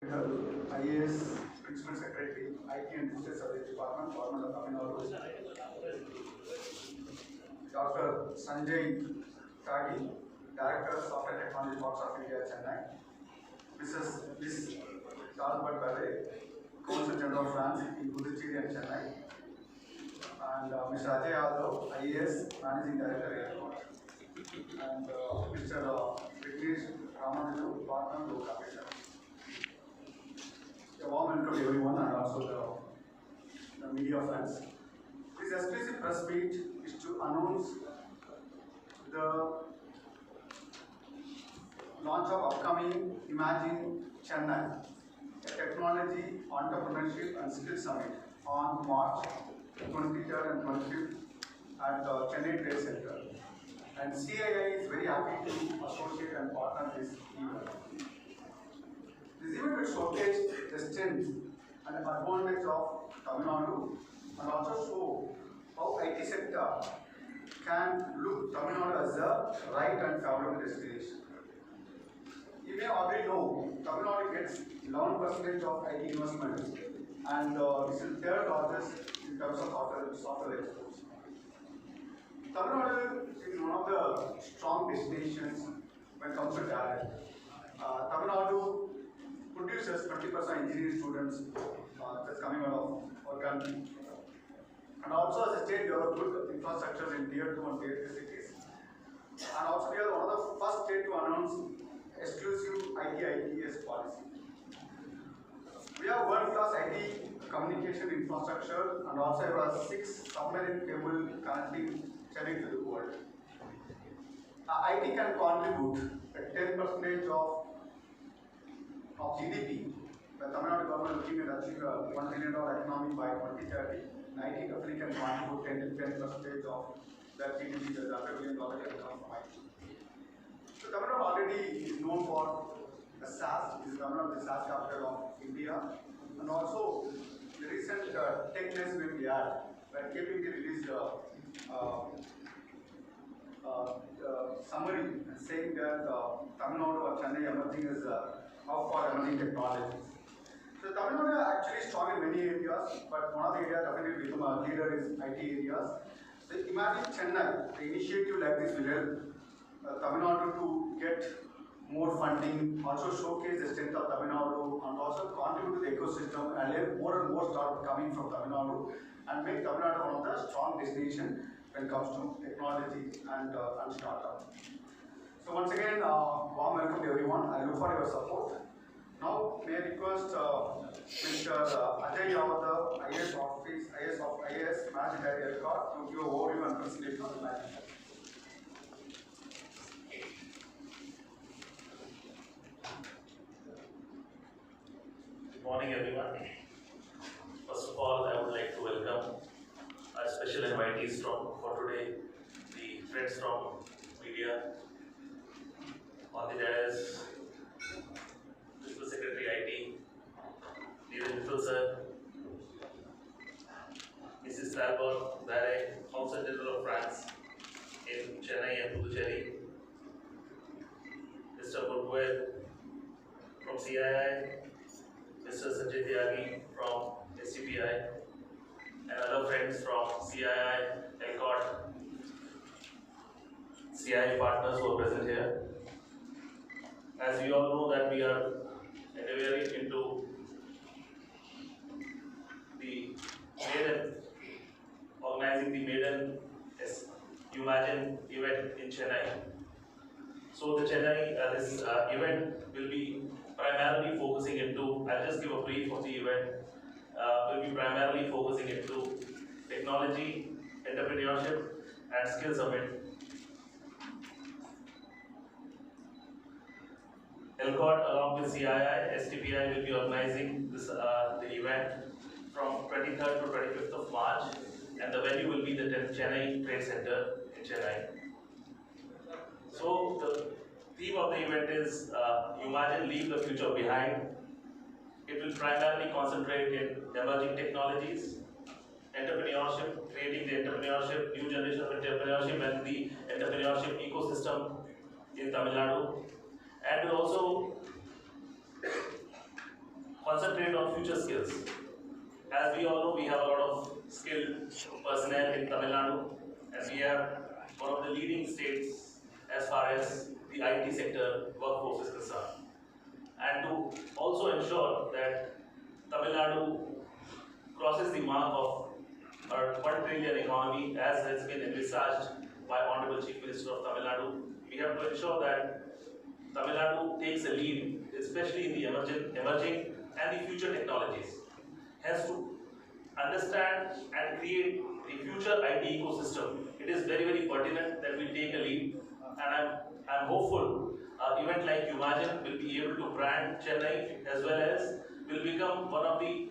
IAS Principal Secretary, IT and Digital Service Department, Government of Tamil Nadu. Dr. Sanjay Kadi, Director of Software Technology Box of India, Chennai. Miss Talbot Ballet, Consul General of France in Puducherry and Chennai. And Mr. Ajay Yadav, IAS Managing Director, Airport. And Mr. Vignesh Ramanaju, Partner, Govt. A warm welcome to everyone and also the media friends. This exclusive press meet is to announce the launch of upcoming Umagine Chennai, a technology, entrepreneurship and skill summit on March 23rd and 25th at the Chennai Trade Center. And CII is very happy to associate and partner this event. This event will showcase the strength and advantage of Tamil Nadu and also show how IT sector can look Tamil Nadu as a right and favorable destination. You may already know Tamil Nadu gets 11% of IT investment and this is third largest in terms of software exports. Tamil Nadu is one of the strong destinations when it comes to talent. Tamil Nadu produces 20% engineering students that's coming out of our country. And also as a state, we have good infrastructure in tier 2 and tier 3 cities. And also we are one of the first state to announce exclusive IT/ITES policy. We have world-class IT communication infrastructure and also we have 6 submarine cable connecting Chennai to the world. IT can contribute at 10% of GDP. The Tamil Nadu government looking at achieving a $1 trillion economy by 2030. IT definitely can contribute 10% of that GDP, the $100 billion economy from IT. So Tamil Nadu already is known for the SaaS. This is Tamil Nadu, the SaaS capital of India. And also the recent tech nest we had, where KPMG released summary saying that Tamil Nadu or Chennai emerging as hub for emerging technologies. So Tamil Nadu is actually strong in many areas, but one of the areas definitely become a leader is IT areas. So imagine Chennai, the initiative like this will help Tamil Nadu to get more funding, also showcase the strength of Tamil Nadu and also contribute to the ecosystem and let more and more startups coming from Tamil Nadu and make Tamil Nadu one of the strong destinations when it comes to technology and startup. So once again, warm welcome to everyone. I look for your support. Now, may I request Mr. Ajay Yadav, IAS Managing Director, to give an overview and presentation of the management. Good morning, everyone. First of all, I would like to welcome our special invitees for today, the friends from media. On the dais, Principal Secretary IT, Neeraj sir, Mrs. Talbot Ballet, Consul General of France in Chennai and Puducherry, Mr. Govt from CII, Mr. Sanjay Tyagi from STPI, and other friends from CII, Govt, CII partners who are present here. As we all know that we are endeavoring into the organizing the maiden Umagine event in Chennai. So the Chennai, this event will be primarily focusing into, I'll just give a brief of the event, will be primarily focusing into technology, entrepreneurship and skill summit. Govt along with CII, STPI will be organizing this, the event from 23rd to 25th of March, and the venue will be the Chennai Trade Center in Chennai. So the theme of the event is Umagine Leave the Future Behind. It will primarily concentrate in emerging technologies, entrepreneurship, creating the entrepreneurship, new generation of entrepreneurship and the entrepreneurship ecosystem in Tamil Nadu. And will also concentrate on future skills. As we all know, we have a lot of skilled personnel in Tamil Nadu, and we are one of the leading states as far as the IT sector workforce is concerned. And to also ensure that Tamil Nadu crosses the mark of our 1 trillion economy as has been envisaged by Honorable Chief Minister of Tamil Nadu, we have to ensure that Tamil Nadu takes a lead, especially in the emerging and the future technologies. Has to understand and create the future IT ecosystem. It is very, very pertinent that we take a lead, and I'm hopeful event like Umagine will be able to brand Chennai as well as will become one of the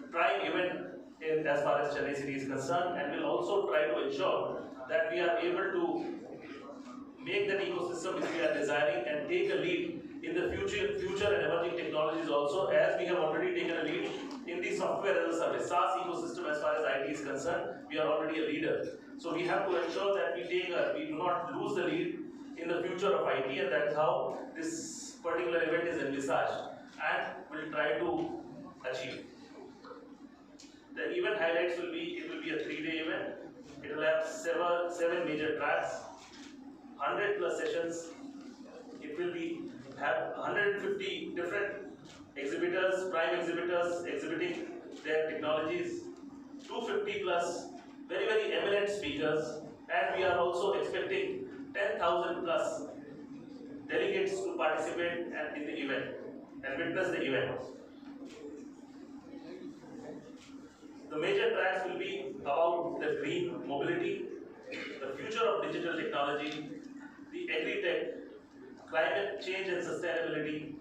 prime event as far as Chennai city is concerned, and will also try to ensure that we are able to make that ecosystem which we are desiring and take a lead in the future and emerging technologies also, as we have already taken a lead in the software as a service, SaaS ecosystem as far as IT is concerned. We are already a leader. So we have to ensure that we do not lose the lead in the future of IT, and that's how this particular event is envisaged and will try to achieve. The event highlights will be, it will be a 3-day event. It will have seven major tracks, 100 plus sessions. It will have 150 different exhibitors, prime exhibitors exhibiting their technologies, 250 plus very, very eminent speakers, and we are also expecting 10,000 plus delegates to participate in the event and witness the event. The major tracks will be about the green mobility, the future of digital technology, the agri-tech, climate change and sustainability,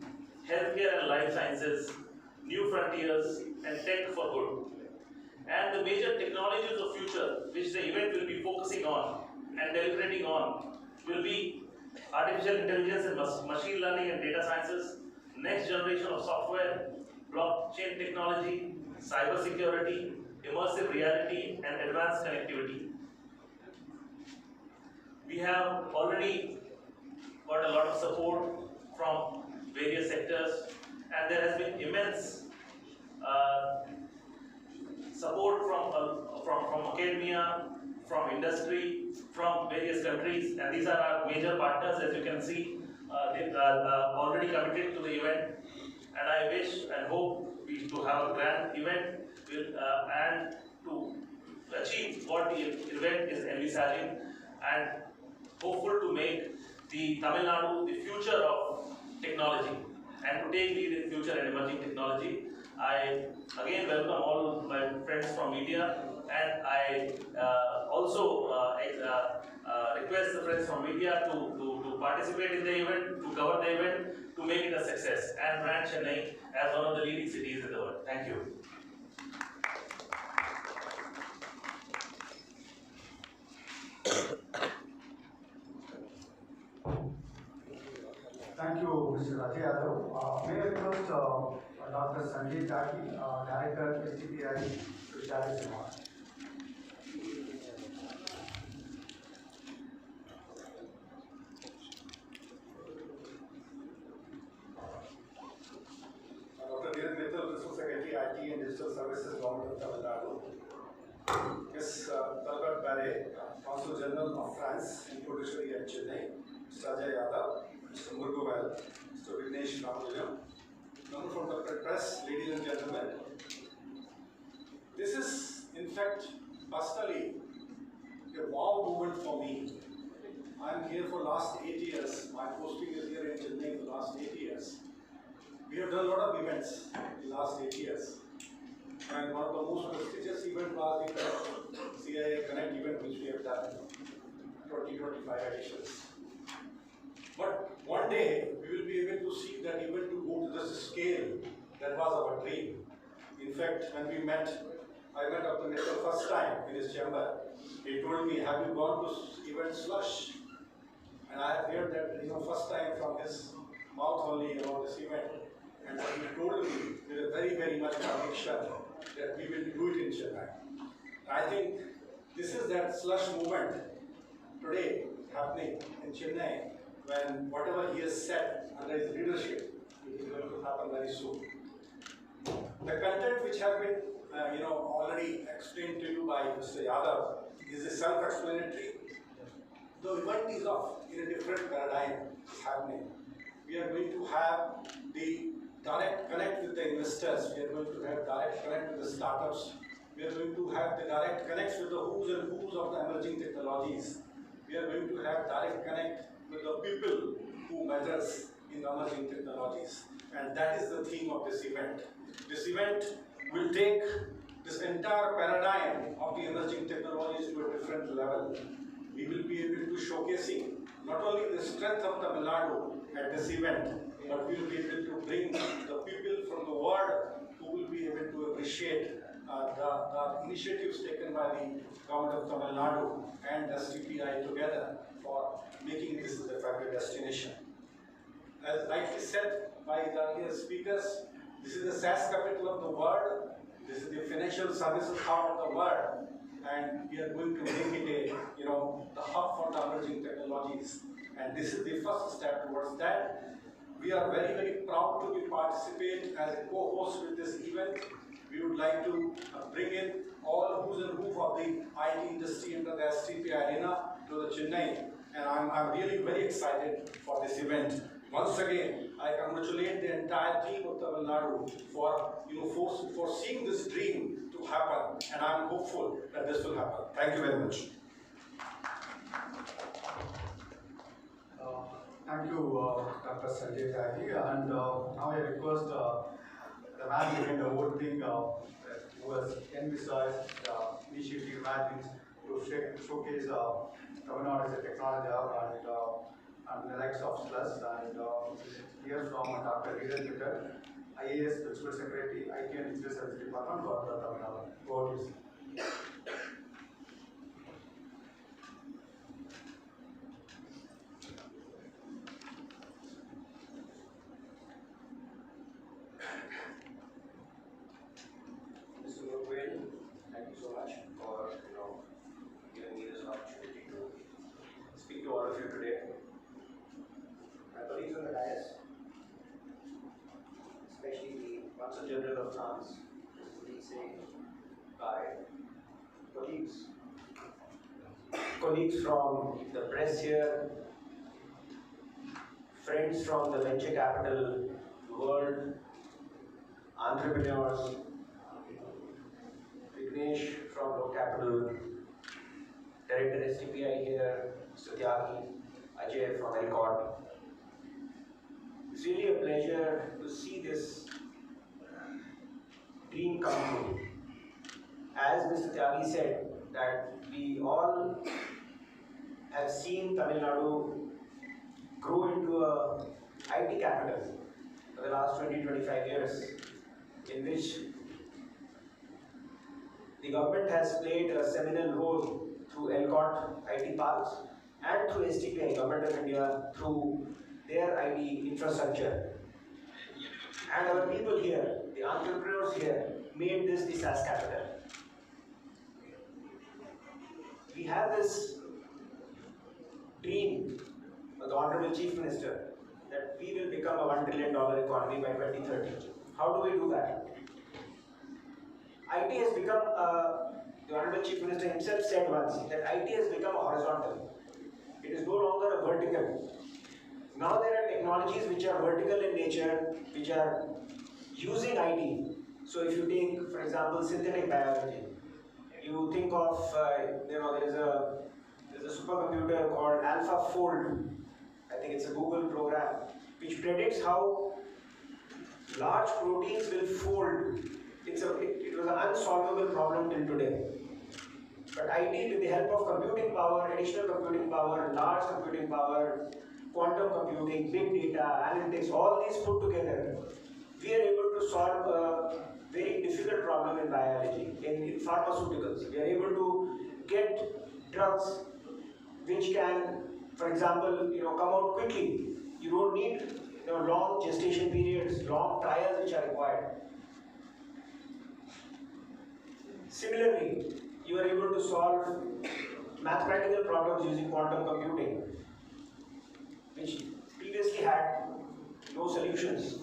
healthcare and life sciences, new frontiers, and tech for good. And the major technologies of future which the event will be focusing on and deliberating on will be artificial intelligence and machine learning and data sciences, next generation of software, blockchain technology, cyber security, immersive reality, and advanced connectivity. We have already got a lot of support from various sectors, and there has been immense support from academia, from industry, from various countries, and these are our major partners. As you can see, they are already committed to the event, and I wish and hope to have a grand event and to achieve what the event is envisaging, and hopeful to make the Tamil Nadu the future of technology and to take lead in future and emerging technology. I again welcome all my friends from media, and I also request the friends from media to participate in the event, to cover the event, to make it a success and brand Chennai as one of the leading cities in the world. Thank you. Thank you, Mr. Ajay Yadav. May I request Dr. Sanjay Taki, Director, STPI, to share his remarks. Dr. Neeraj Mittal, Principal Secretary, IT and Digital Services, Govt of Tamil Nadu. Ms. Talbat Barre, Consul General of France in Puducherry and Chennai. Mr. Ajay Yadav, Mr. Murguvel, Mr. Vignesh Ramanujan, members from the press, ladies and gentlemen. This is, in fact, personally a wow moment for me. I am here for last 8 years. My posting is here in Chennai for the last 8 years. We have done a lot of events in the last 8 years. And one of the most prestigious events was the CIA Connect event, which we have done, 2025 editions. But one day, we will be able to see that event to go to this scale. That was our dream. In fact, when we met, I met Dr. Mittal first time in his chamber. He told me, have you gone to event Slush? And I have heard that, first time from his mouth only about this event. And he told me with a very, very much conviction that we will do it in Chennai. I think this is that Slush movement today happening in Chennai, when whatever he has said under his leadership, it is going to happen very very soon. The content which has been already explained to you by Mr. Yadav is self-explanatory. The event is in a different paradigm happening. We are going to have the direct connect with the investors. We are going to have direct connect with the startups. We are going to have the direct connects with the who's and who's of the emerging technologies. We are going to have direct connect with the people who matters in the emerging technologies. And that is the theme of this event. This event will take this entire paradigm of the emerging technologies to a different level. We will be able to showcasing not only the strength of Tamil Nadu at this event, but we will be able to bring the people from the world who will be able to appreciate the initiatives taken by the Govt of Tamil Nadu and STPI together for making this a fabulous destination. As rightly said by the earlier speakers, this is the SaaS capital of the world. This is the financial services hub of the world, and we are going to make it the hub for the emerging technologies. And this is the first step towards that. We are very, very proud to be participate as a co-host with this event. We would like to bring in all who's and who of the IT industry under the STP arena to the Chennai, and I'm really very excited for this event. Once again, I congratulate the entire team of Tamil Nadu for seeing this dream to happen, and I'm hopeful that this will happen. Thank you very much. Thank you, Dr. Sanjay Tyagi, and now I request the man behind the whole thing who has envisaged the initiative Imagine to showcase Tamil Nadu as a technology hub and the likes of SLUS, and hear from Dr. Viren Peter, IAS Principal Secretary, IT and Digital Services Department, Govt of Tamil Nadu. Govt. Thank you so much for giving me this opportunity to speak to all of you today. My colleagues on the dais, especially the Consul General of France, colleagues from the press here, friends from the venture capital world, entrepreneurs, Vignesh from Low Capital, Director STPI here, Mr. Tyagi, Ajay from Govt. It's really a pleasure to see this dream come true. As Mr. Tyagi said, that we all have seen Tamil Nadu grow into a IT capital for the last 20-25 years, in which the government has played a seminal role through Govt IT parks and through STPI, Government of India, through their IT infrastructure. And our people here, the entrepreneurs here, made this the SaaS capital. We have this dream of the Honorable Chief Minister that we will become a $1 trillion economy by 2030. How do we do that? IT has become, the Honorable Chief Minister himself said once, that IT has become a horizontal. It is no longer a vertical. Now there are technologies which are vertical in nature, which are using IT. So if you take, for example, synthetic biology, you think of, there's a supercomputer called AlphaFold. I think it's a Google program, which predicts how large proteins will fold. It was an unsolvable problem till today. But IT, with the help of computing power, additional computing power, large computing power, quantum computing, big data, analytics, all these put together, we are able to solve a very difficult problem in biology, in pharmaceuticals. We are able to get drugs which can, for example, come out quickly. You don't need long gestation periods, long trials which are required. Similarly, you are able to solve mathematical problems using quantum computing, which previously had no solutions.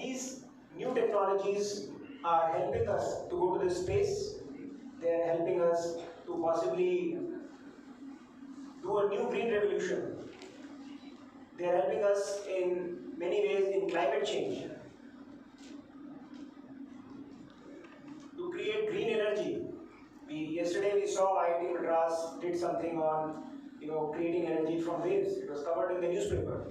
these new technologies are helping us to go to this space. They are helping us to possibly do a new green revolution. They are helping us in many ways in climate change, to create green energy. Yesterday we saw IIT Madras did something on creating energy from waves. It was covered in the newspaper.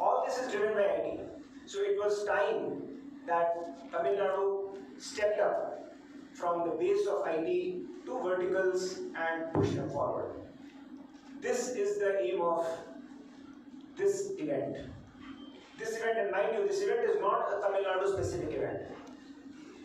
All this is driven by IT. So it was time that Tamil Nadu stepped up from the base of IT to verticals and pushed them forward. This is the aim of this event. This event, and mind you, this event is not a Tamil Nadu specific event.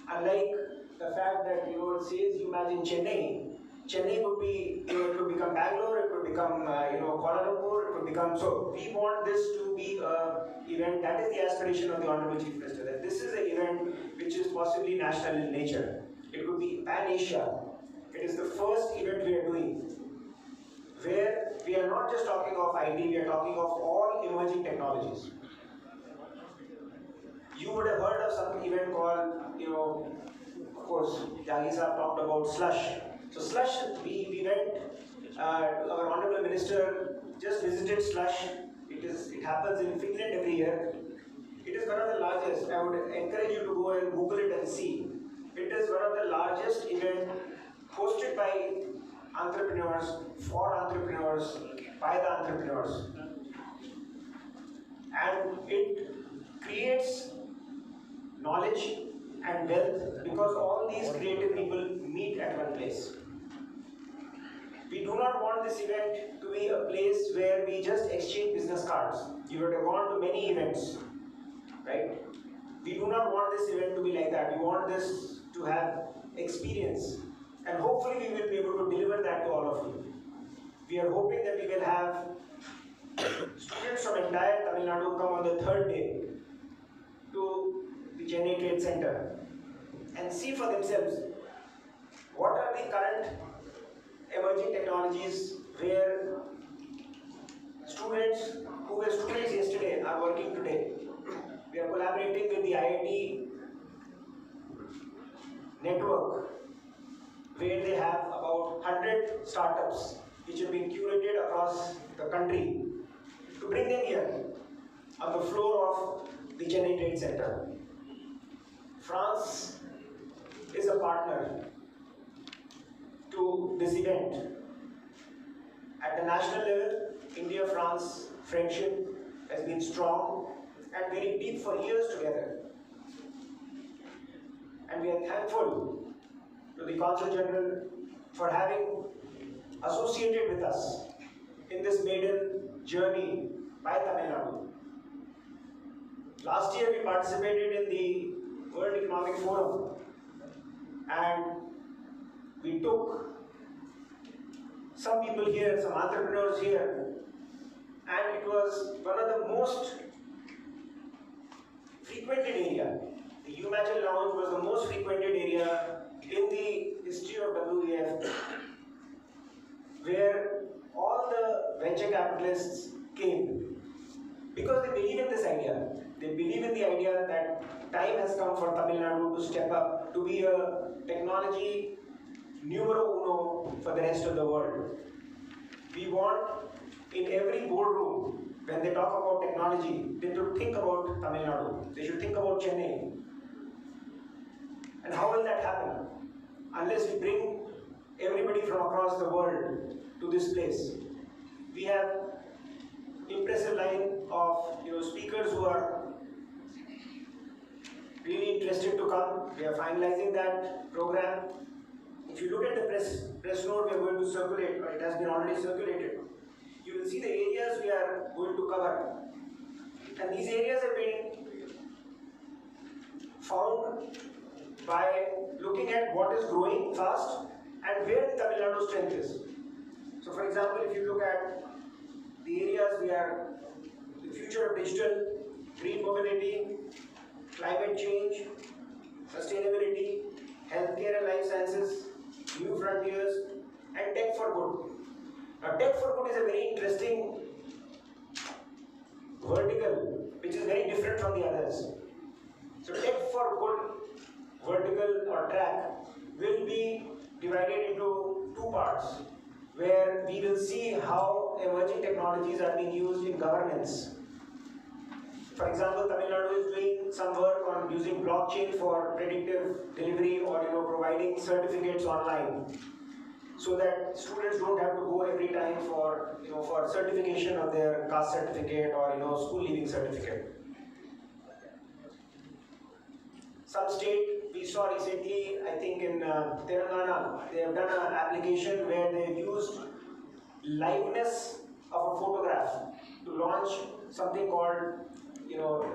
Unlike the fact that it says Umagine Chennai, Chennai could be, it could become Bangalore, it could become Kuala Lumpur, it could become. So we want this to be an event. That is the aspiration of the Honorable Chief Minister. That this is an event which is possibly national in nature. It could be pan-Asia. It is the first event we are doing where we are not just talking of IT, we are talking of all emerging technologies. You would have heard of some event called, of course, Jagi Sahab talked about Slush. So Slush, we went, our Honorable Minister just visited Slush. It happens in Finland every year. It is one of the largest. I would encourage you to go and Google it and see. It is one of the largest events hosted by entrepreneurs, for entrepreneurs, by the entrepreneurs. And it creates knowledge and wealth because all these creative people meet at one place. We do not want this event to be a place where we just exchange business cards. You would have gone to many events, right? We do not want this event to be like that. We want this to have experience. And hopefully we will be able to deliver that to all of you. We are hoping that we will have students from entire Tamil Nadu come on the third day to the Chennai Trade Center and see for themselves what are the current emerging technologies where students who were students yesterday are working today. We are collaborating with the IIT network where they have about 100 startups which have been curated across the country to bring them here on the floor of the Chennai Trade Center. France is a partner to this event. At the national level, India-France friendship has been strong and very deep for years together. And we are thankful to the Consul General for having associated with us in this maiden journey by Tamil Nadu. Last year we participated in the World Economic Forum and we took some people here, some entrepreneurs here, and it was one of the most frequented area. The Umagine Lounge was the most frequented area in the history of WEF, where all the venture capitalists came because they believe in this idea. They believe in the idea that time has come for Tamil Nadu to step up, to be a technology numero uno for the rest of the world. We want in every boardroom, when they talk about technology, they should think about Tamil Nadu. They should think about Chennai. And how will that happen? Unless we bring everybody from across the world to this place. We have impressive line of speakers who are really interested to come. We are finalizing that program. If you look at the press note we are going to circulate, or it has been already circulated, you will see the areas we are going to cover. And these areas have been found by looking at what is growing fast and where the Tamil Nadu strength is. So for example, if you look at the areas we are, the future of digital, green mobility, climate change, sustainability, healthcare and life sciences, new frontiers, and tech for good. Now tech for good is a very interesting vertical which is very different from the others. will be divided into two parts, where we will see how emerging technologies are being used in governance. For example, Tamil Nadu is doing some work on using blockchain for predictive delivery or providing certificates online, so that students don't have to go every time for for certification of their caste certificate or school leaving certificate. Some state we saw recently, I think in Telangana, they have done an application where they've used liveness of a photograph to launch something called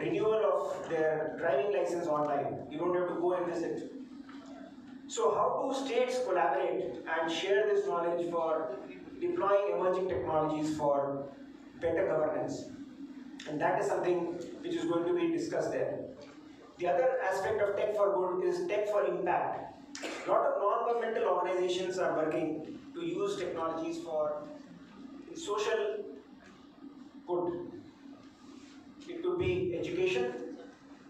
renewal of their driving license online. You don't have to go and visit. So how do states collaborate and share this knowledge for deploying emerging technologies for better governance? And that is something which is going to be discussed there. The other aspect of Tech for Good is Tech for Impact. A lot of non-governmental organizations are working to use technologies for social good. It could be education,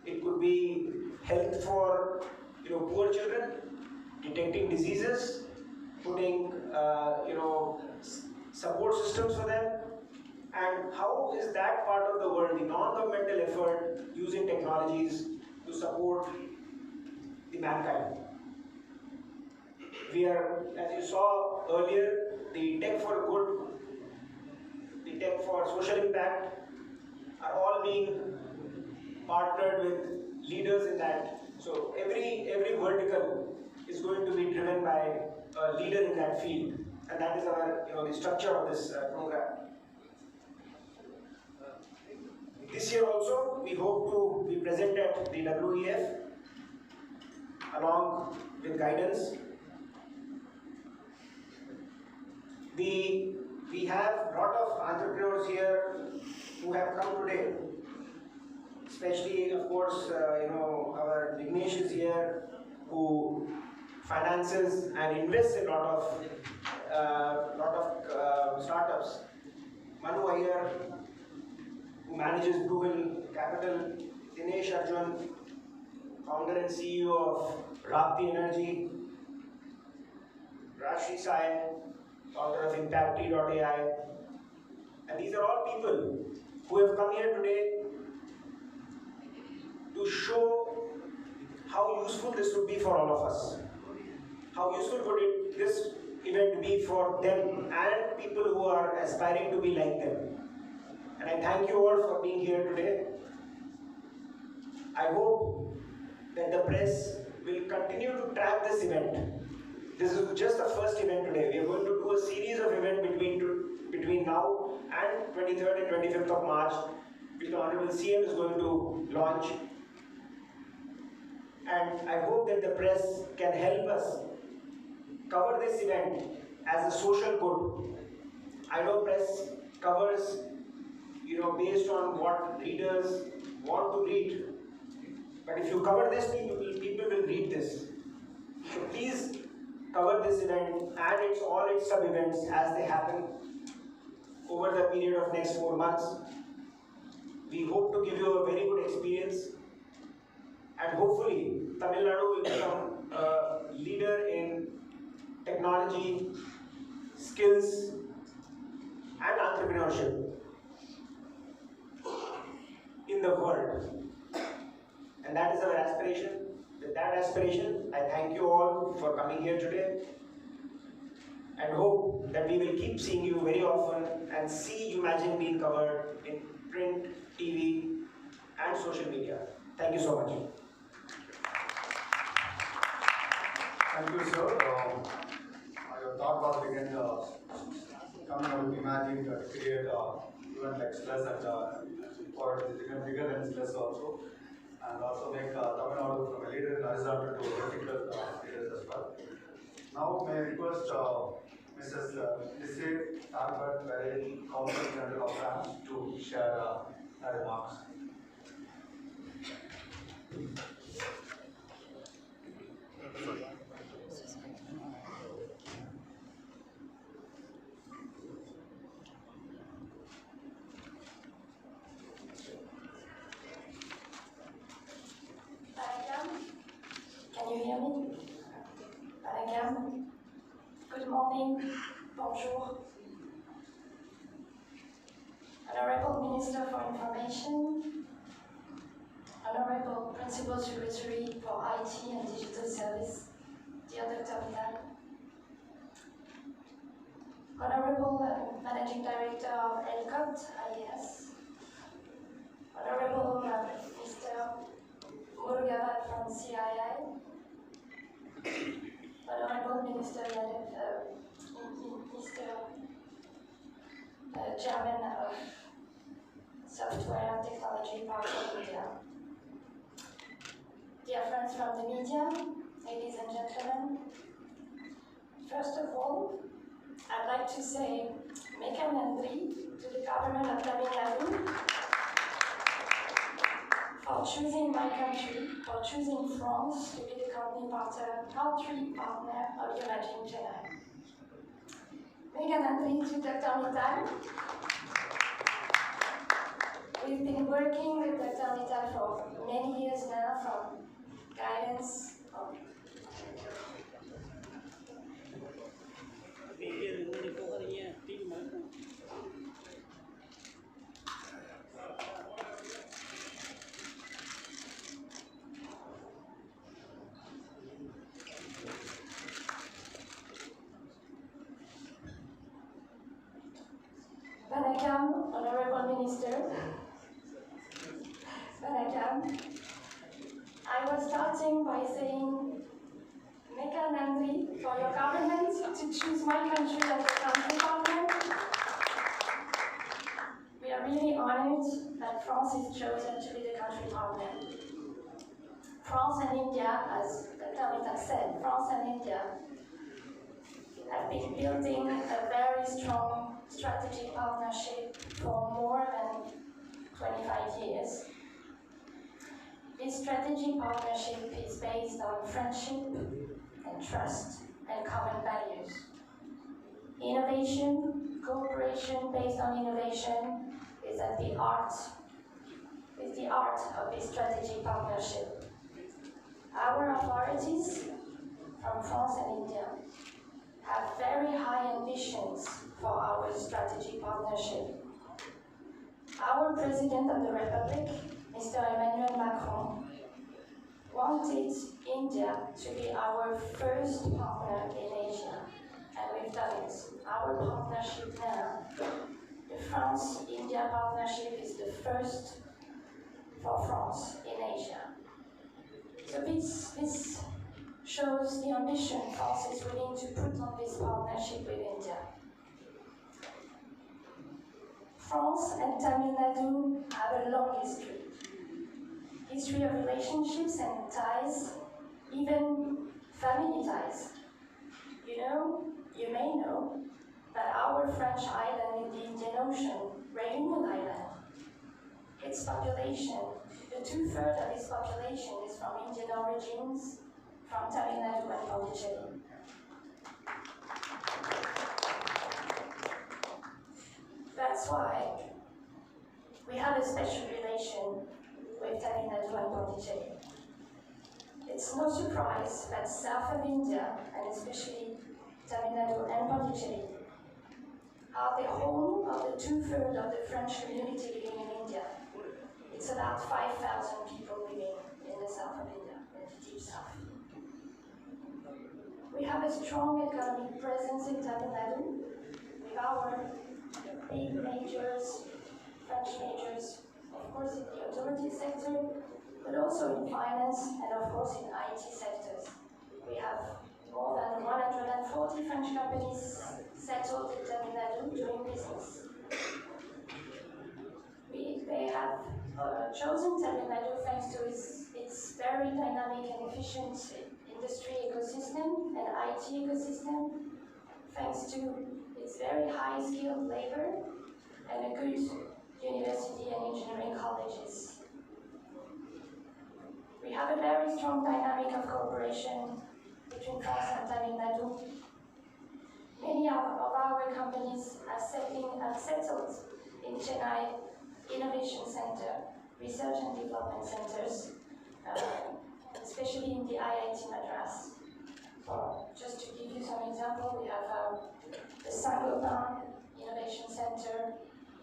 it could be health for poor children, detecting diseases, putting support systems for them. And how is that part of the world, the non-governmental effort, using technologies to support the mankind? We are, as you saw earlier, the Tech for Good, the Tech for Social Impact are all being partnered with leaders in that. So every vertical is going to be driven by a leader in that field, and that is our the structure of this program. This year also, we hope to be present at the WEF along with guidance. We have a lot of entrepreneurs here who have come today, especially of course our Vignesh is here, who finances and invests in a lot of startups. Manu Thangaraj, who manages Blue Hill Capital. Dinesh Arjun, founder and CEO of Rapti Energy. Rashri Sai, founder of Impact.ai. And these are all people who have come here today to show how useful this would be for all of us. How useful would this event be for them and people who are aspiring to be like them. And I thank you all for being here today. I hope that the press will continue to track this event. This is just the first event today. We are going to do a series of events between now and 23rd and 25th of March, which the Honorable CM is going to launch. And I hope that the press can help us cover this event as a social good. I know press covers, based on what readers want to read. But if you cover this, people will read this. So please cover this event and all its sub-events as they happen over the period of next 4 months. We hope to give you a very good experience, and hopefully Tamil Nadu will become a leader in technology, skills and entrepreneurship in the world. And that is our aspiration. With that aspiration, I thank you all for coming here today, and hope that we will keep seeing you very often and see Umagine being covered in print, TV and social media. Thank you so much. Thank you, sir. I thought was we can come out Imagine to create even like stress and for even bigger than stress also, and also make Tamil Nadu from a leader in horizontal to vertical leaders as well. Now may I request Mrs. Lise Tarbert, Council General of France, to share her remarks. Can you hear me? morning, bonjour. Honorable Minister for Information, Honorable Principal Secretary for IT and Digital Service, dear Dr. Vidal, Honorable Managing Director of Govt, IAS, Honorable Mr. Govt from CII, Honorable Minister Chairman of Software Technology Park of India, dear friends from the media, ladies and gentlemen, first of all, I'd like to say Meka Nandri to the government of Tamil Nadu for choosing my country, for choosing France to be the country partner of Umagine Chennai. Meka Nandri to Dr. Mittal. We've been working with Dr. Mittal for many years now, from guidance. Vanakam, Honorable Minister. Vanakam. I was starting by saying, Meka Nandri for your government to choose my country as a country partner. We are really honored that France is chosen to be the country partner. France and India, as Dr. Mittal said, France and India have been building a very strong strategic partnership for more than 25 years. This strategic partnership is based on friendship and trust and common values. Innovation, cooperation based on innovation is at the art of this strategic partnership. Our authorities from France and India have very high ambitions for our strategic partnership. Our President of the Republic, Mr. Emmanuel Macron, wanted India to be our first partner in Asia, and we've done it. Our partnership now, the France-India partnership, is the first for France in Asia. So this shows the ambition France is willing to put on this partnership with India. France and Tamil Nadu have a long history of relationships and ties, even family ties. You may know that our French island in the Indian Ocean, Réunion Island, its population, the 2/3 of its population is from Indian origins, from Tamil Nadu and Pondicherry. That's why we have a special relation with Tamil Nadu and Pondicherry. It's no surprise that south of India, and especially Tamil Nadu and Pondicherry, are the home of the 2/3 of the French community living in India. It's about 5,000 people living in the south of India, in the deep south. We have a strong economic presence in Tamil Nadu with our big majors, French majors, of course in the automotive sector, but also in finance and of course in IT sectors. We have more than 140 French companies settled in Tamil Nadu doing business. They have chosen Tamil Nadu thanks to its very dynamic and efficient industry ecosystem and IT ecosystem, thanks to its very high skilled labor and a good university and engineering colleges. We have a very strong dynamic of cooperation between France and Tamil Nadu. Many of our companies have settled in Chennai Innovation Center, Research and Development Centers, especially in the IIT Madras. Just to give you some example, we have the Saint-Gobain Innovation Center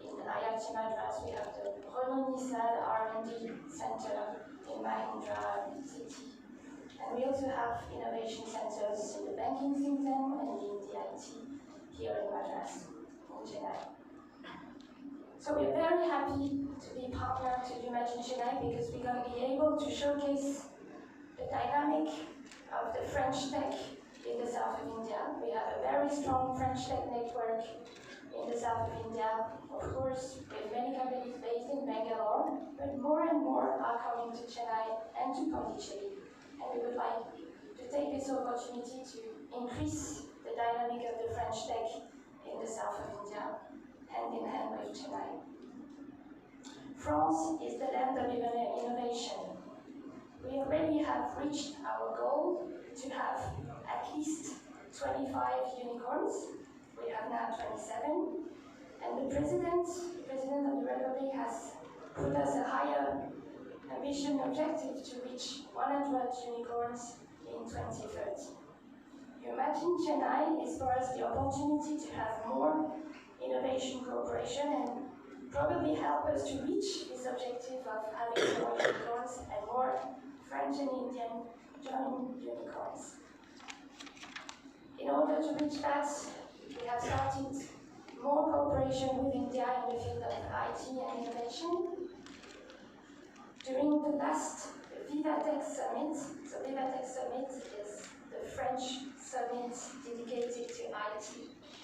in IIT Madras. We have the Renault-Nissan R&D Center in Mahindra City. And we also have innovation centers in the banking system and in the IT here in Madras, in Chennai. So we're very happy to be partner to Umagine Chennai because we're going to be able to showcase the dynamic of the French tech in the south of India. We have a very strong French tech network in the south of India, of course, with many companies based in Bangalore, but more and more are coming to Chennai and to Pondicherry. And we would like to take this opportunity to increase the dynamic of the French tech in the south of India, hand in hand with Chennai. France is the land of innovation. We already have reached our goal to have at least 25 unicorns. We have now 27. And the President of the Republic has put us a higher ambition objective to reach 100 unicorns in 2030. Umagine Chennai is for us the opportunity to have more innovation cooperation and probably help us to reach this objective of having more unicorns and more French and Indian joint unicorns. In order to reach that, we have started more cooperation with India in the field of IT and innovation. During the last VivaTech Summit, so VivaTech Summit is the French summit dedicated to IT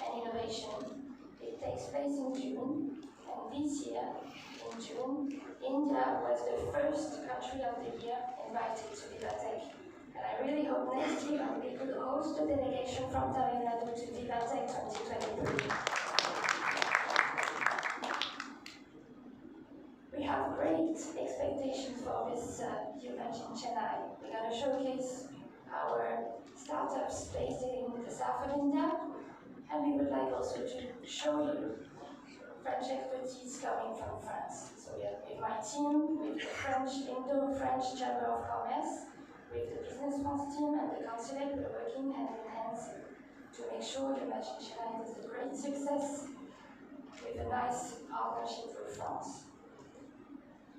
and innovation. It takes place in June, and this year, in June, India was the first country of the year invited to VivaTech. And I really hope next year we could host a delegation from Tamil Nadu to VivaTech 2023. We have great expectations for this Umagine Chennai. We're going to showcase our startups based in the south of India, and we would like also to show you French expertise coming from France. So we have with my team, with the Indo-French Chamber of Commerce, with the Business France team and the consulate, we're working hand in hand to make sure Umagine Chennai is a great success with a nice partnership with France.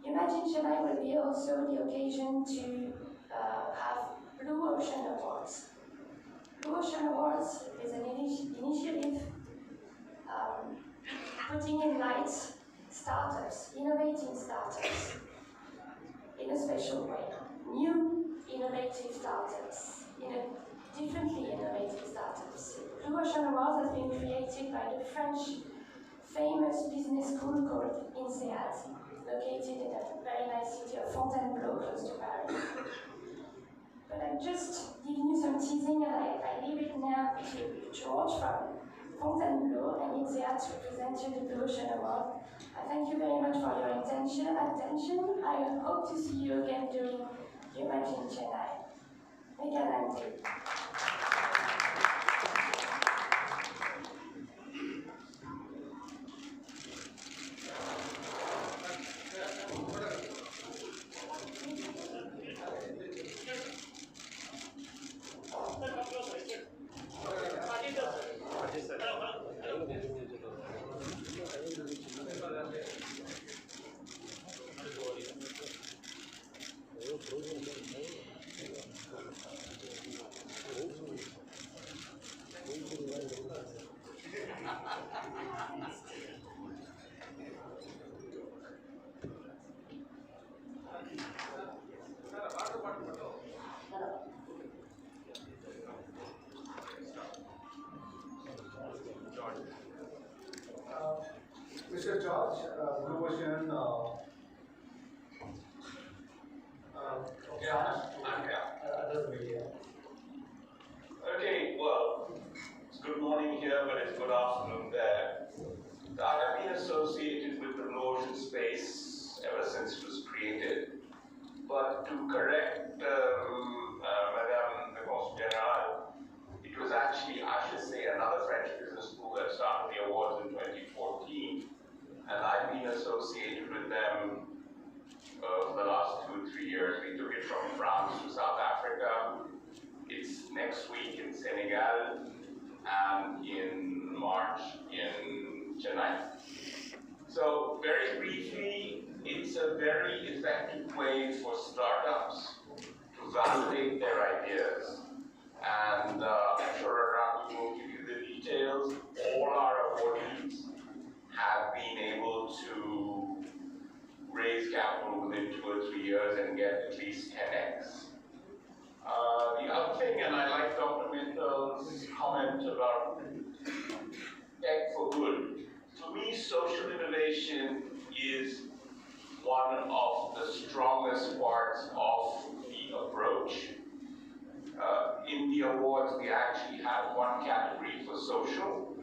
Umagine Chennai will be also the occasion to have Blue Ocean Awards. Blue Ocean Awards is an initiative putting in light startups, innovating startups in a special way. New innovative startups, differently innovative startups. Blue Ocean Awards has been created by the French famous business school called INSEAD, located in a very nice city of Fontainebleau, close to Paris. But I'm just giving you some teasing, and I leave it now to George from Fontainebleau and INSEAD to present you the Blue Ocean Award. I thank you very much for your attention. I hope to see you again during Umagine Chennai. Megalante. Mr. George, Blue Ocean. I'm here. Okay, well, it's good morning here, but it's good afternoon there. I've been associated with the Blue Ocean space ever since it was created. But to correct Madame the Consul General, it was actually, I should say, another French business school that started the awards in 2014. And I've been associated with them for the last 2 or 3 years. We took it from France to South Africa. It's next week Chennai. So very briefly, it's a very effective way for startups to validate their ideas. And I'm sure Raghu will give you the details. All our awardees have been able to raise capital within 2 or 3 years and get at least 10x. The other thing, and I like Dr. Mittal's comment about tech for good. To me, social innovation is one of the strongest parts of the approach. In the awards, we actually have one category for social,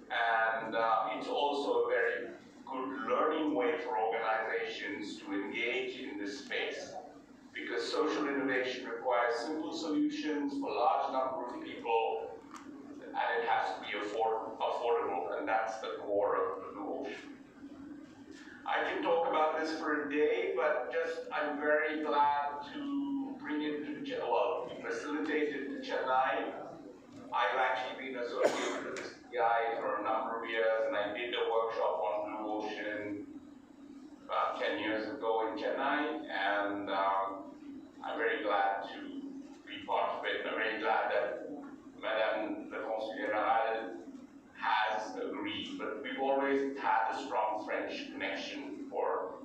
and it's also a very good learning way for organizations to engage in this space, because social innovation requires simple solutions for a large number of people, and it has to be affordable, and that's the core of the Blue Ocean. I can talk about this for a day, but I'm very glad to bring it to facilitate it to Chennai. I've actually been associated with this guy for a number of years, and I did a workshop on Blue Ocean about 10 years ago in Chennai, and I'm very glad to be part of it. I'm very glad that Madame the Consul General has agreed, but we've always had a strong French connection for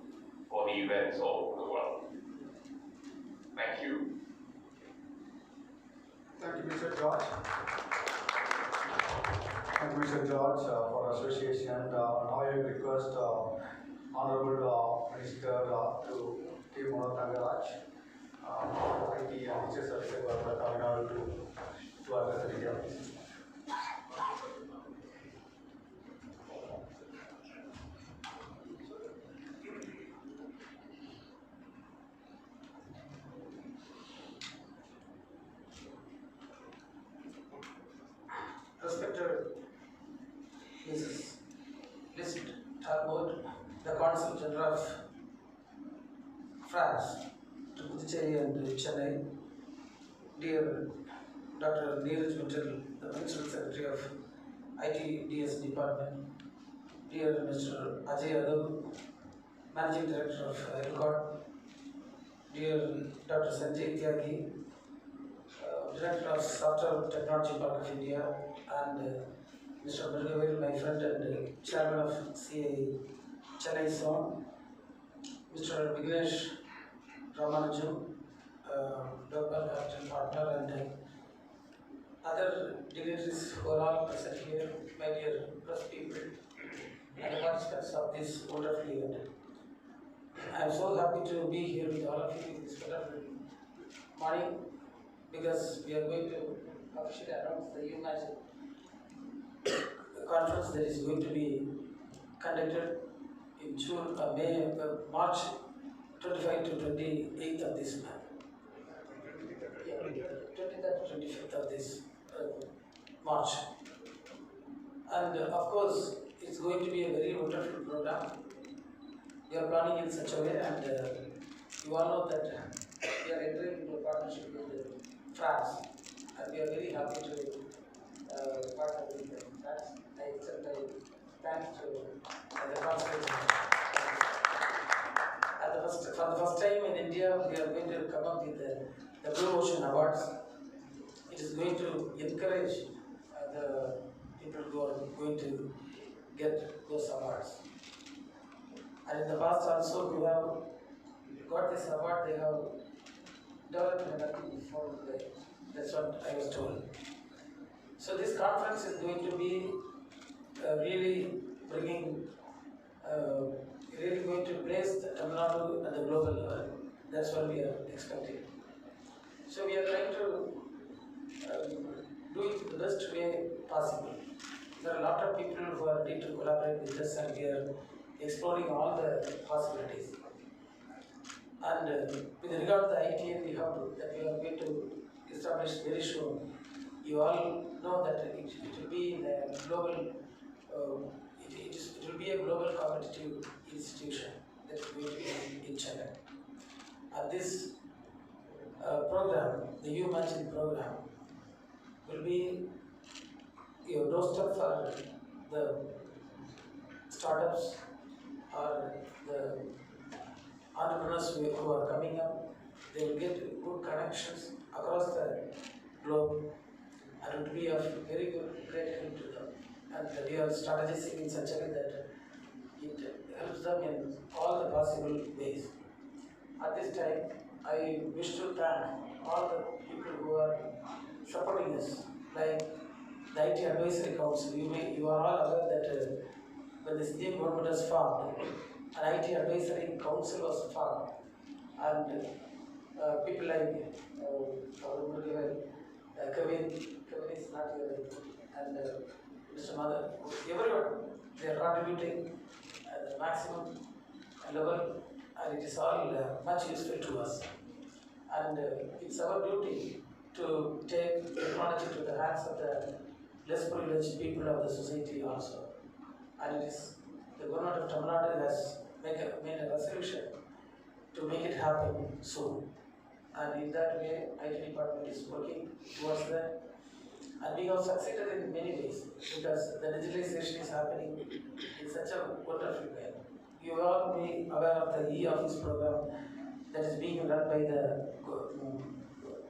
the events all over the world. Thank you. Thank you, Mr. George. Thank you, Mr. George, for association. And now I request Honorable Minister to give Mano Thangaraj, IT and Digital Services Govt Tamil Nadu to address the media. Respected Mrs. List Talbot, the Consul General of France to Puducherry and Chennai, dear Dr. Neeraj Mittal, the Principal Secretary of ITDS Department, dear Mr. Ajay Yadav, Managing Director of Govt, dear Dr. Sanjay Tyagi, Director of Software Technology Park of India, and Mr. Murgavel, my friend and Chairman of CA Chennai Zone, Mr. Vignesh Ramanujam, Local Capital Partner, and other dignitaries who are all present here, my dear press people, and the participants of this wonderful event. I am so happy to be here with all of you this wonderful morning, because we are going to officially announce the Umagine conference that is going to be conducted in March 25 to 28th of this month. 23rd to 25th of this March. And of course, it's going to be a very wonderful program. We are planning in such a way, and you all know that we are entering into a partnership with France, and we are very happy to partner with France. I accept my thanks to the consulate. For the first time in India, we are going to come up with the Blue Ocean Awards. It is going to encourage the people who are going to get those awards. And in the past also, we have got this award. They have developed nothing before. That's what I was told. So this conference is going to be really bringing, really going to place the Tamil Nadu at the global level. That's what we are expecting. So we are trying to do it the best way possible. There are a lot of people who are ready to collaborate with us, and we are exploring all the possibilities. And with regard to the ITA, we have that we are going to establish very soon. You all know that it will be in a global, it will be a global competitive institution that is going to be in Chennai. And this program, the Umagine program, will be your doorstep for the startups or the entrepreneurs who are coming up, they will get good connections across the globe and it will be of very great help to them. And we are strategizing in such a way that it helps them in all the possible ways. At this time, I wish to thank all the people who are supporting us, like the IT Advisory Council. You are all aware that when this Indian government was formed, an IT Advisory Council was formed, and people like Kevin is not here, and Mr. Mother, everyone, they are contributing at the maximum level, and it is all much useful to us. And it's our duty to take technology to the hands of the less privileged people of the society also. And it is the government of Tamil Nadu has made a resolution to make it happen soon. And in that way, IT department is working towards that. And we have succeeded in many ways because the digitalization is happening in such a wonderful way. You all be aware of the e-office program that is being run by the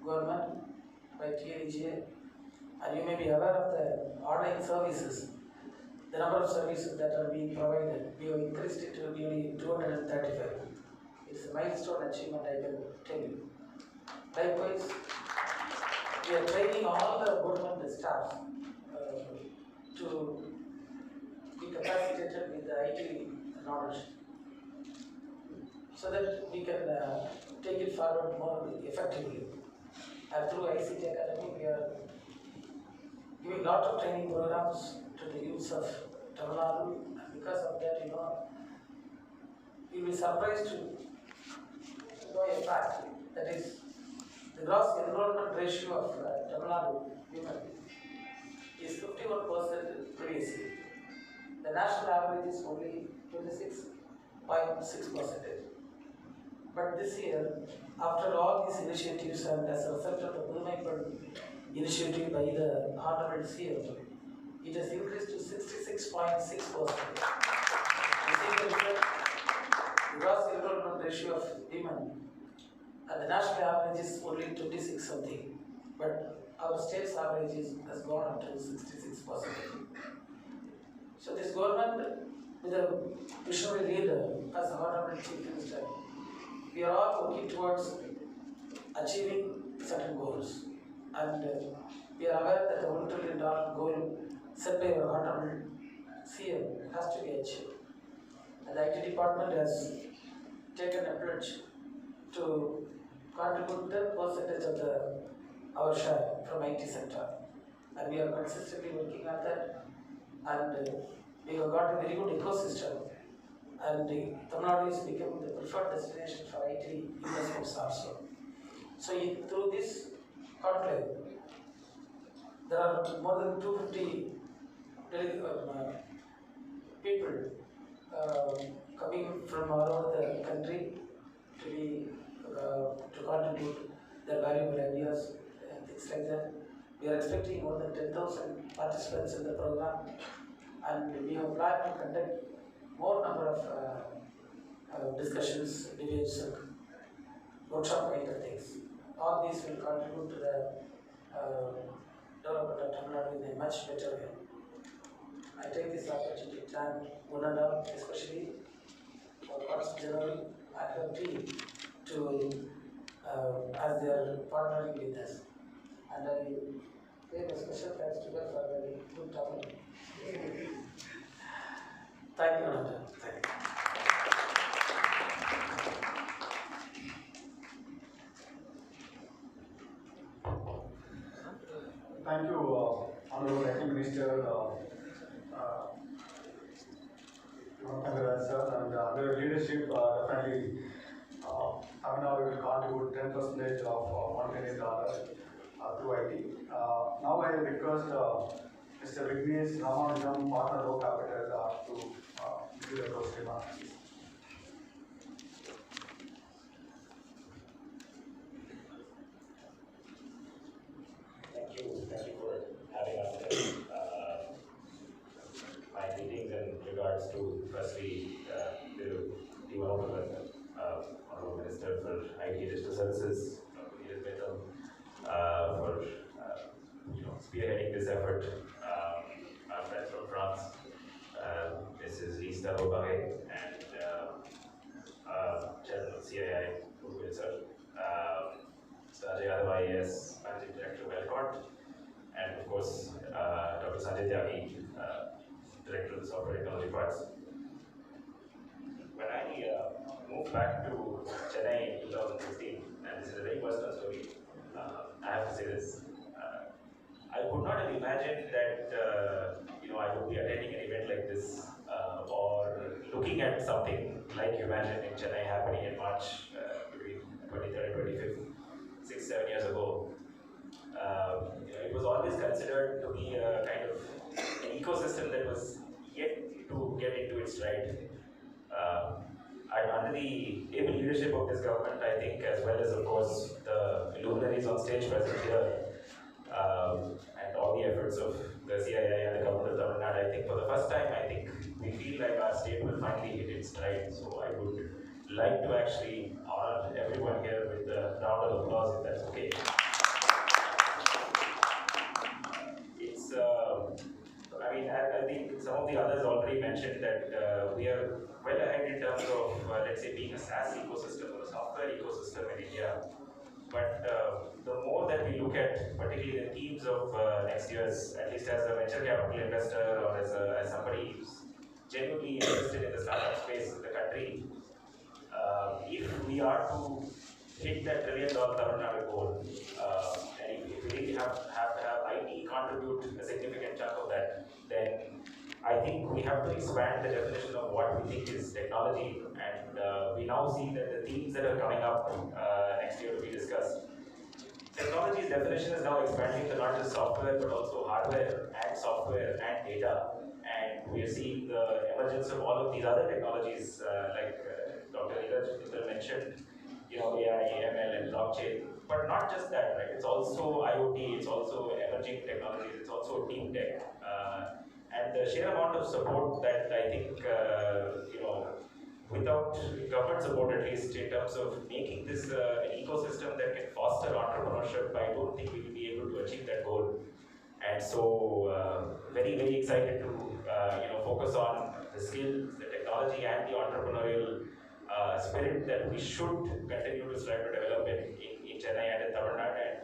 government, by TNGA, and you may be aware of the online services, the number of services that are being provided. We have increased it to nearly 235. It's a milestone achievement, I can tell you. Likewise, we are training all the government staff to be capacitated with the IT knowledge so that we can take it forward more effectively. And through ICT Academy, we are giving lot of training programs to the youths of Tamil Nadu, and because of that, you will be surprised to know a fact, that is, the gross enrollment ratio of Tamil Nadu women is 51% previously. The national average is only 26.6%. But this year, after all these initiatives and as a result of the Pudumaippad initiative by the Honorable CM, it has increased to 66.6%. The gross enrollment ratio of women, and the national average is only 26 something, but our state's average has gone up to 66%. So this government, with a visionary leader as the Honorable Chief Minister, we are all working towards achieving certain goals. And we are aware that the $1 trillion goal set by our Honorable CM has to be achieved. And the IT department has taken a pledge to contribute 10% of our share from IT sector. And we are consistently working on that. And we have got a very good ecosystem. And Tamil Nadu is becoming the preferred destination for IT investments also. So through this conclave, there are more than 250 people coming from all over the country to contribute their valuable ideas and things like that. We are expecting more than 10,000 participants in the program, and we have planned to conduct more number of discussions, debates, and workshop kind of things. All these will contribute to the development of Tamil Nadu in a much better way. I take this opportunity to thank one and all, especially our Consul General and her team, as they are partnering with us. And I give a special thanks to her for a very good Tamil. Thank you, Nanda. Thank you. Thank you, Honorable Acting Minister Mano Thangaraj sir, and under your leadership, definitely Tamil Nadu will contribute 10% of $1 million to IT. Now I request Mr. Vignesh Ramanujam, partner Row Capital, to give a close remarks. Thank you for having us here. My greetings and regards to IT and Digital Services, Dr. Mithil, for spearheading this effort. Our friends from France, Mrs. Lisa Bobare, and General CII, Google Sir, Sanjay Yadav, IAS, Managing Director of Govt, and of course, Dr. Sanjay Tyagi, Director of the Software Technology Parts. When I moved back to Chennai in 2016, and this is a very personal story, I have to say this. I could not have imagined that I would be attending an event like this or looking at something like Umagine in Chennai happening in March between 23rd and 25th, 6-7 years ago. It was always considered to be a kind of an ecosystem that was yet to get into its stride. Under the able leadership of this government, I think, as well as, of course, the luminaries on stage present here, and all the efforts of the CII and the government of Tamil Nadu, I think for the first time, I think we feel like our state will finally hit its stride. So I would like to actually honor everyone here with a round of applause, if that's okay. I think some of the others already mentioned that we are well ahead in terms of, let's say, being a SaaS ecosystem or a software ecosystem in India. But the more that we look at, particularly the themes of next year's, at least as a venture capital investor or as somebody who's genuinely interested in the startup space in the country, if we are to hit that $1 trillion Tamil Nadu goal, and if we really have IT contribute a significant chunk of that, then I think we have to expand the definition of what we think is technology, and we now see that the themes that are coming up next year to be discussed. Technology's definition is now expanding to not just software but also hardware and software and data, and we are seeing the emergence of all of these other technologies like Dr. Neeraj mentioned, AI, ML, and blockchain. But not just that, right? It's also IoT, it's also emerging technologies, it's also deep tech. And the sheer amount of support that I think, without government support at least, in terms of making this an ecosystem that can foster entrepreneurship, I don't think we will be able to achieve that goal. And so, very, very excited to, focus on the skills, the technology, and the entrepreneurial spirit that we should continue to strive to develop in Chennai and in Tamil Nadu, and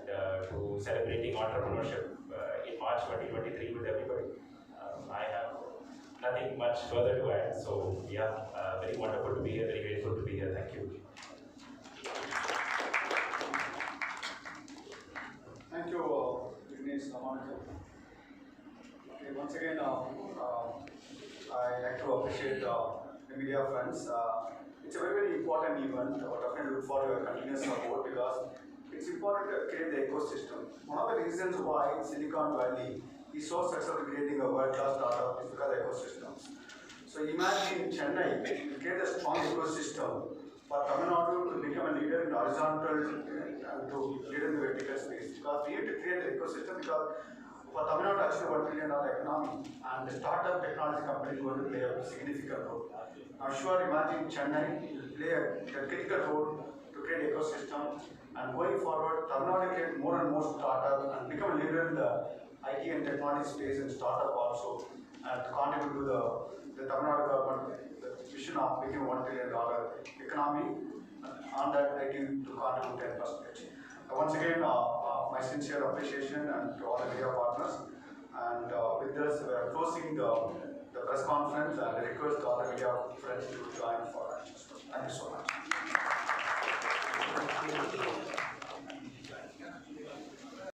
to celebrating entrepreneurship in March 2023 with everybody. I have nothing much further to add, so yeah, very wonderful to be here, very grateful to be here. Thank you. Thank you, Vignesh Ramanathan. Okay, once again, I like to appreciate the media friends. It's a very, very important event. I definitely look for your continuous support because it's important to create the ecosystem. One of the reasons why Silicon Valley is so successful in creating a world-class startup is because of ecosystems. So imagine Chennai to create a strong ecosystem for Tamil Nadu to become a leader in horizontal and to lead in the vertical space. Because we need to create the ecosystem because for Tamil Nadu to achieve $1 trillion economy, and the startup technology company is going to play a significant role. I'm sure Imagine Chennai will play a critical role to create ecosystem, and going forward, Tamil Nadu will create more and more startups and become a leader in the IT and technology space and startup also, and to contribute to the Tamil Nadu government, the vision of making $1 trillion economy, on that IT to contribute 10%. Once again, my sincere appreciation and to all the media partners. And with this, we are closing the press conference, and I request all the media friends to join for answers. Thank you so much.